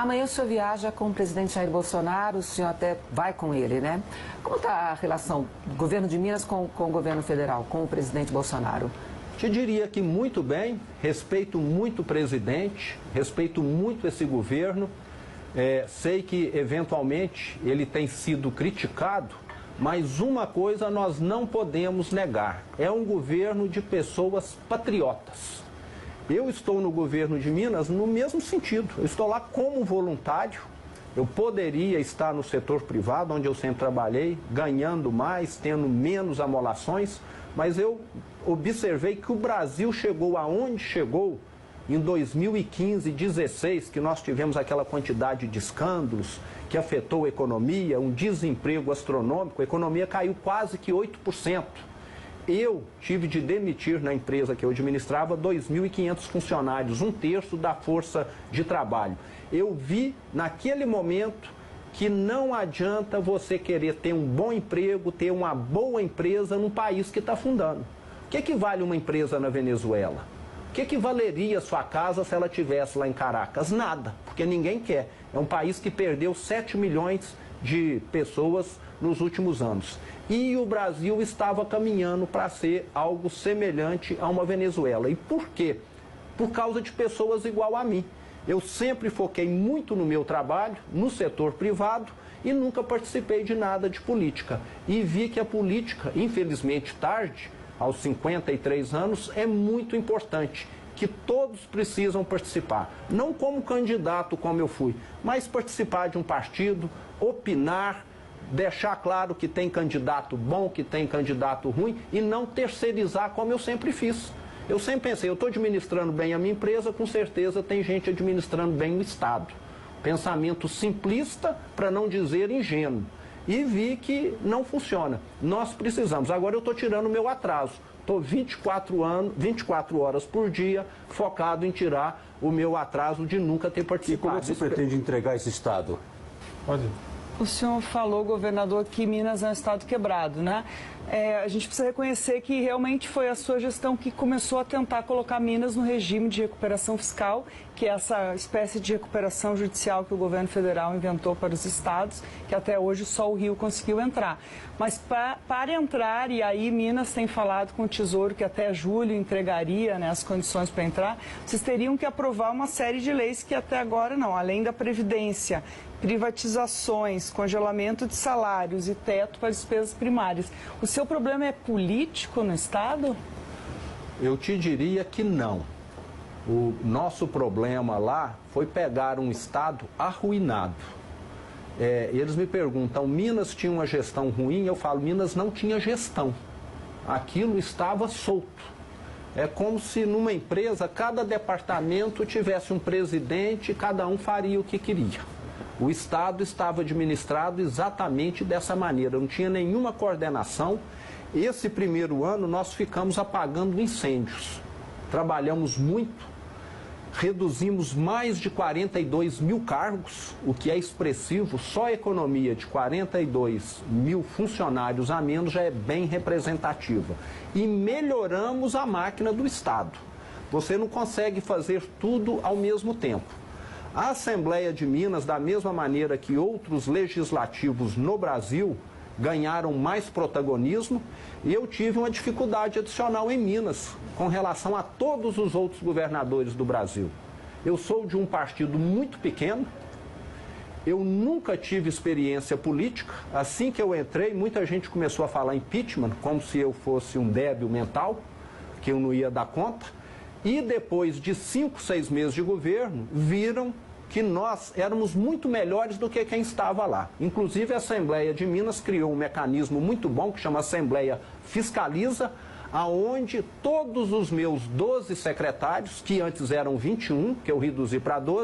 Amanhã o senhor viaja com o presidente Jair Bolsonaro, o senhor até vai com ele, né? Como está a relação do governo de Minas com o governo federal, com o presidente Bolsonaro? Te diria que muito bem, respeito muito o presidente, respeito muito esse governo. Sei que, eventualmente, ele tem sido criticado, mas uma coisa nós não podemos negar: é um governo de pessoas patriotas. Eu estou no governo de Minas no mesmo sentido. Eu estou lá como voluntário. Eu poderia estar no setor privado, onde eu sempre trabalhei, ganhando mais, tendo menos amolações, mas eu observei que o Brasil chegou aonde chegou em 2015, 2016, que nós tivemos aquela quantidade de escândalos que afetou a economia, um desemprego astronômico, a economia caiu quase que 8%. Eu tive de demitir na empresa que eu administrava 2.500 funcionários, um terço da força de trabalho. Eu vi naquele momento que não adianta você querer ter um bom emprego, ter uma boa empresa num país que está afundando. O que vale uma empresa na Venezuela? O que valeria a sua casa se ela estivesse lá em Caracas? Nada, porque ninguém quer. É um país que perdeu 7 milhões de pessoas nos últimos anos. E o Brasil estava caminhando para ser algo semelhante a uma Venezuela. E por quê? Por causa de pessoas igual a mim. Eu sempre foquei muito no meu trabalho, no setor privado, e nunca participei de nada de política. E vi que a política, infelizmente tarde, aos 53 anos, é muito importante, que todos precisam participar. Não como candidato, como eu fui, mas participar de um partido, opinar, deixar claro que tem candidato bom, que tem candidato ruim, e não terceirizar como eu sempre fiz. Eu sempre pensei, eu estou administrando bem a minha empresa, com certeza tem gente administrando bem o Estado. Pensamento simplista, para não dizer ingênuo. E vi que não funciona. Nós precisamos. Agora eu estou tirando o meu atraso. Estou 24 horas por dia focado em tirar o meu atraso de nunca ter participado. E como é que você pretende entregar esse Estado? Pode. O senhor falou, governador, que Minas é um estado quebrado, né? A gente precisa reconhecer que realmente foi a sua gestão que começou a tentar colocar Minas no regime de recuperação fiscal, que é essa espécie de recuperação judicial que o governo federal inventou para os estados, que até hoje só o Rio conseguiu entrar. Mas para entrar, e aí Minas tem falado com o Tesouro que até julho entregaria, né, as condições para entrar, vocês teriam que aprovar uma série de leis que até agora não, além da Previdência, privatizações, congelamento de salários e teto para despesas primárias. O seu problema é político no Estado? Eu te diria que não. O nosso problema lá foi pegar um Estado arruinado. Eles me perguntam, Minas tinha uma gestão ruim? Eu falo, Minas não tinha gestão. Aquilo estava solto. É como se numa empresa, cada departamento tivesse um presidente e cada um faria o que queria. O Estado estava administrado exatamente dessa maneira, não tinha nenhuma coordenação. Esse primeiro ano nós ficamos apagando incêndios. Trabalhamos muito, reduzimos mais de 42 mil cargos, o que é expressivo. Só a economia de 42 mil funcionários a menos já é bem representativa. E melhoramos a máquina do Estado. Você não consegue fazer tudo ao mesmo tempo. A Assembleia de Minas, da mesma maneira que outros legislativos no Brasil, ganharam mais protagonismo, e eu tive uma dificuldade adicional em Minas com relação a todos os outros governadores do Brasil. Eu sou de um partido muito pequeno, eu nunca tive experiência política. Assim que eu entrei, muita gente começou a falar impeachment, como se eu fosse um débil mental, que eu não ia dar conta. E depois de 5, 6 meses de governo, viram que nós éramos muito melhores do que quem estava lá. Inclusive a Assembleia de Minas criou um mecanismo muito bom que chama Assembleia Fiscaliza, aonde todos os meus 12 secretários, que antes eram 21, que eu reduzi para 12,